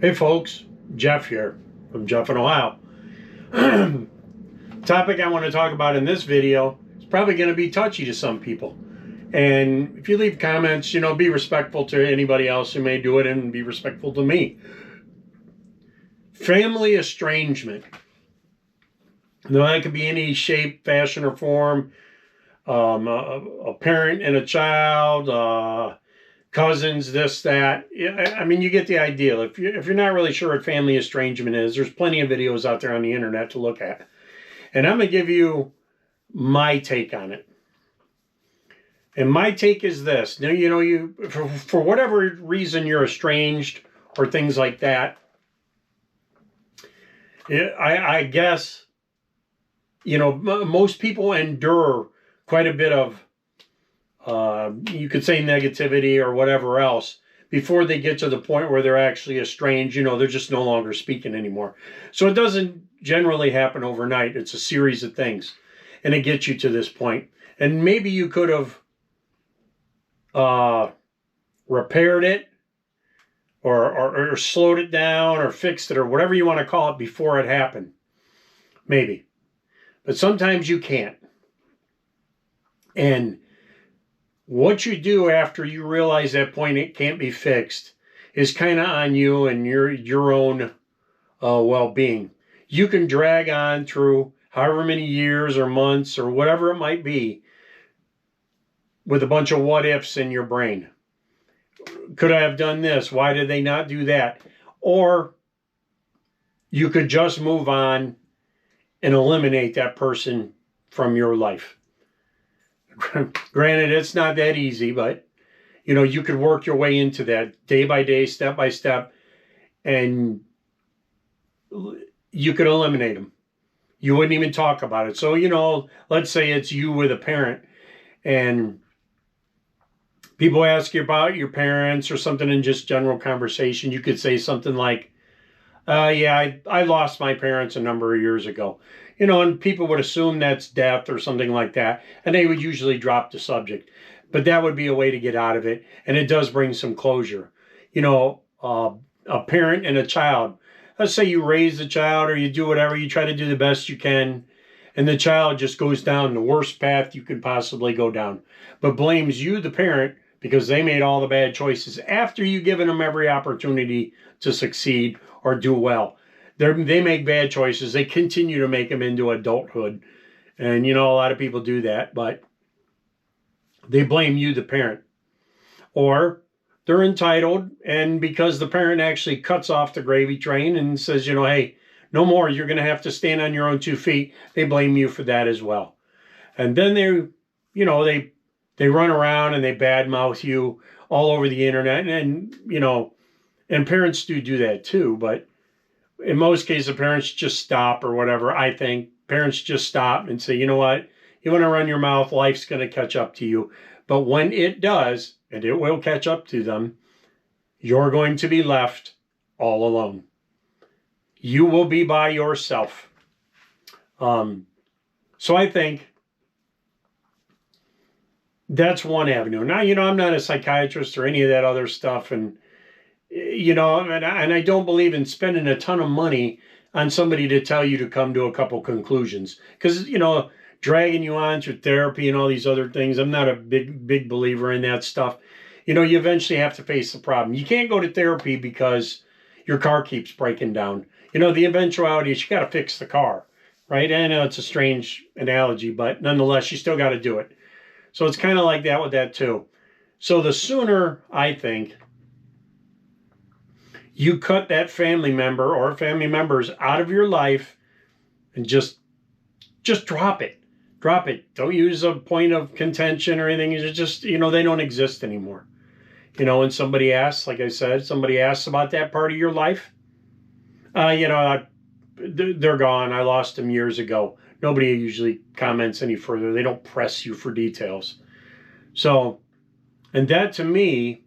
Hey folks, Jeff here from Jeff in Ohio. Topic I want to talk about in this video is probably going to be touchy to some people. And if you leave comments, be respectful to anybody else who may do it and be respectful to me. Family estrangement. Now that could be any shape, fashion, or form. A parent and a child, cousins, this, that. I mean, you get the idea. If you're not really sure what family estrangement is, there's plenty of videos out there on the internet to look at. And I'm going to give you my take on it. And my take is this. Now, for whatever reason you're estranged or things like that, I guess, most people endure quite a bit of you could say negativity or whatever else before they get to the point where they're actually estranged. They're just no longer speaking anymore. So it doesn't generally happen overnight. It's a series of things, and it gets you to this point. And maybe you could have repaired it or slowed it down or fixed it or whatever you want to call it before it happened. Maybe. But sometimes you can't. And what you do after you realize that point it can't be fixed is kind of on you and your own well-being. You can drag on through however many years or months or whatever it might be with a bunch of what-ifs in your brain. Could I have done this? Why did they not do that? Or you could just move on and eliminate that person from your life. Granted, it's not that easy, but you could work your way into that day by day, step by step, and you could eliminate them. You wouldn't even talk about it. So, let's say it's you with a parent, and people ask you about your parents or something in just general conversation. You could say something like, I lost my parents a number of years ago. And people would assume that's death or something like that. And they would usually drop the subject. But that would be a way to get out of it. And it does bring some closure. A parent and a child. Let's say you raise the child or you do whatever. You try to do the best you can. And the child just goes down the worst path you could possibly go down. But blames you, the parent, because they made all the bad choices after you've given them every opportunity to succeed or do well. They make bad choices. They continue to make them into adulthood. And, a lot of people do that, but they blame you, the parent. Or they're entitled, and because the parent actually cuts off the gravy train and says, hey, no more, you're going to have to stand on your own 2 feet, they blame you for that as well. And then they run around and they badmouth you all over the internet. And parents do that too, but in most cases, parents just stop or whatever. I think parents just stop and say, you know what? You want to run your mouth, life's going to catch up to you. But when it does, and it will catch up to them, you're going to be left all alone. You will be by yourself. So I think that's one avenue. Now, I'm not a psychiatrist or any of that other stuff. And and I don't believe in spending a ton of money on somebody to tell you to come to a couple conclusions. Because, dragging you on through therapy and all these other things, I'm not a big believer in that stuff. You eventually have to face the problem. You can't go to therapy because your car keeps breaking down. The eventuality is you got to fix the car, right? I know it's a strange analogy, but nonetheless, you still got to do it. So it's kind of like that with that too. So the sooner, I think, you cut that family member or family members out of your life and just drop it. Drop it. Don't use a point of contention or anything. It's just, they don't exist anymore. When somebody asks, like I said, somebody asks about that part of your life, they're gone. I lost them years ago. Nobody usually comments any further. They don't press you for details. So, and that to me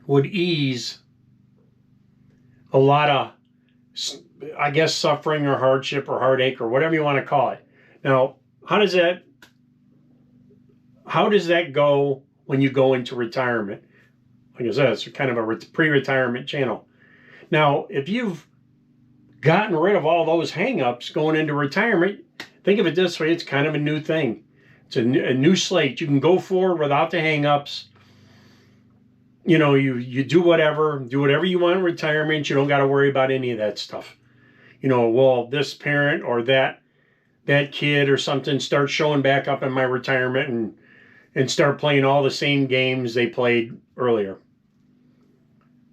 would ease a lot of, I guess, suffering or hardship or heartache or whatever you want to call it. Now, how does that go when you go into retirement? Like I said, it's kind of a pre-retirement channel. Now, if you've gotten rid of all those hang-ups going into retirement, think of it this way, it's kind of a new thing. It's a new slate. You can go forward without the hang-ups. You know, you do whatever you want in retirement. You don't got to worry about any of that stuff. You know, well, this parent or that kid or something starts showing back up in my retirement and start playing all the same games they played earlier.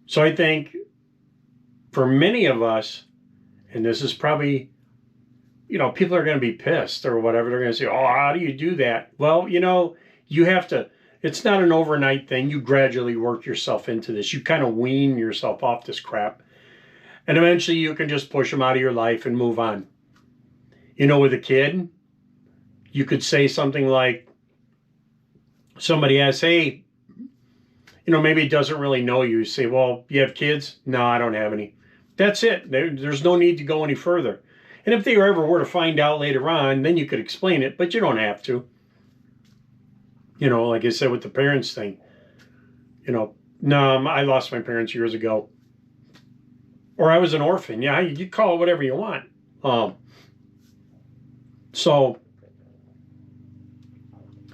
So I think for many of us, and this is probably, you know, people are going to be pissed or whatever. They're going to say, oh, how do you do that? Well, you know, you have to, it's not an overnight thing. You gradually work yourself into this. You kind of wean yourself off this crap. And eventually you can just push them out of your life and move on. You know, with a kid, you could say something like, somebody asks, hey, you know, maybe it doesn't really know you. You say, well, you have kids? No, I don't have any. That's it. There's no need to go any further. And if they ever were to find out later on, then you could explain it, but you don't have to. You know, like I said with the parents thing. You know, no, I lost my parents years ago. Or I was an orphan. Yeah, you call it whatever you want. So,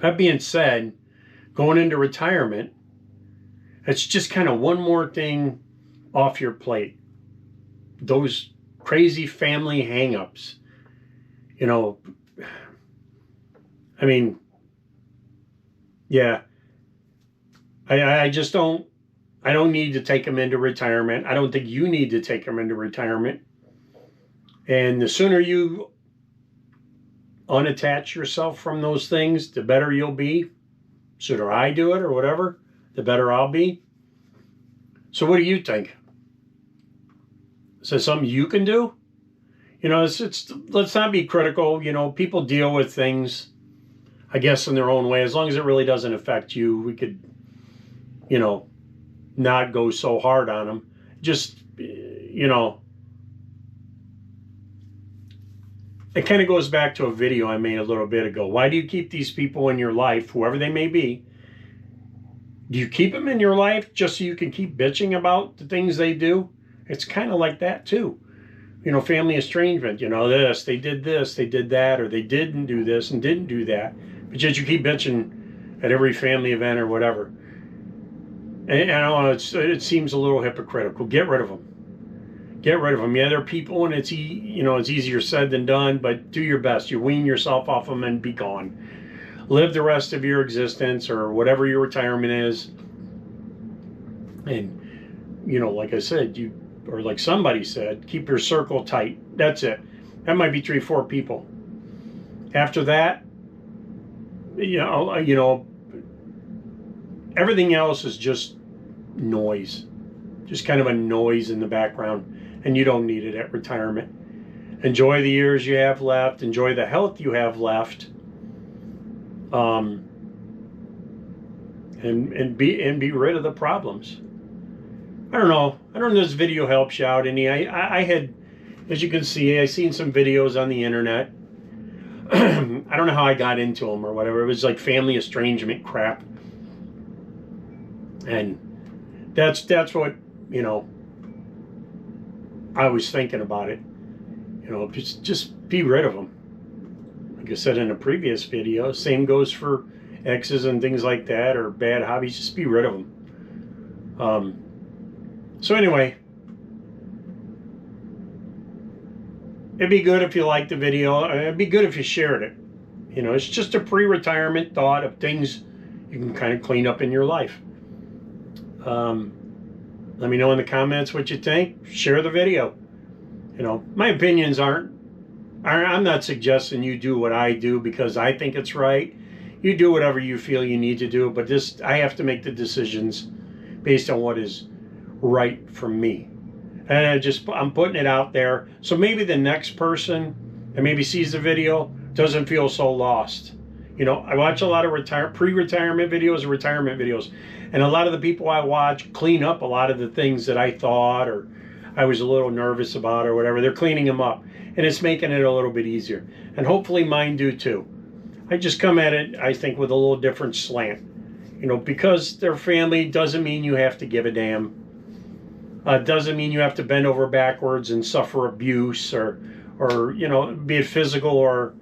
that being said, going into retirement, it's just kind of one more thing off your plate. Those crazy family hang-ups. You know, I mean, yeah. I just don't, I don't need to take them into retirement. I don't think you need to take them into retirement. And the sooner you unattach yourself from those things, the better you'll be. The sooner I do it or whatever, the better I'll be. So what do you think? Is there something you can do? You know, let's not be critical. You know, people deal with things, I guess, in their own way. As long as it really doesn't affect you, we could, you know, not go so hard on them. Just, you know, it kind of goes back to a video I made a little bit ago. Why do you keep these people in your life, whoever they may be? Do you keep them in your life just so you can keep bitching about the things they do? It's kind of like that too. You know, family estrangement, you know, they did this, they did that, or they didn't do this and didn't do that. But yet you keep bitching at every family event or whatever. And I don't know, it seems a little hypocritical. Get rid of them. Get rid of them. Yeah, they're people, and it's easier said than done, but do your best. You wean yourself off them and be gone. Live the rest of your existence or whatever your retirement is. And, you know, like I said, or like somebody said, keep your circle tight. That's it. That might be 3 or 4 people. After that, you know, everything else is just noise. Just kind of a noise in the background. And you don't need it at retirement. Enjoy the years you have left. Enjoy the health you have left. And be rid of the problems. I don't know if this video helps you out any. I had, as you can see, I seen some videos on the internet. I don't know how I got into them or whatever. It was like family estrangement crap. And that's what, you know, I was thinking about it. You know, just be rid of them. Like I said in a previous video, same goes for exes and things like that, or bad hobbies. Just be rid of them. So anyway, it'd be good if you liked the video. It'd be good if you shared it. You know, it's just a pre-retirement thought of things you can kind of clean up in your life. Let me know in the comments what you think. Share the video. You know, my opinions I'm not suggesting you do what I do because I think it's right. You do whatever you feel you need to do, but I have to make the decisions based on what is right for me. And I'm putting it out there. So maybe the next person that maybe sees the video doesn't feel so lost. You know, I watch a lot of pre-retirement videos or retirement videos. And a lot of the people I watch clean up a lot of the things that I thought or I was a little nervous about or whatever. They're cleaning them up. And it's making it a little bit easier. And hopefully mine do too. I just come at it, I think, with a little different slant. You know, because they're family doesn't mean you have to give a damn. Doesn't mean you have to bend over backwards and suffer abuse or you know, be it physical or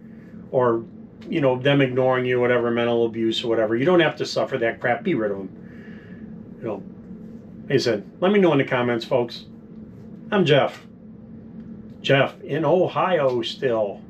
you know, them ignoring you, whatever, mental abuse or whatever. You don't have to suffer that crap. Be rid of them. You know, like I said, let me know in the comments, folks. I'm Jeff. Jeff in Ohio still.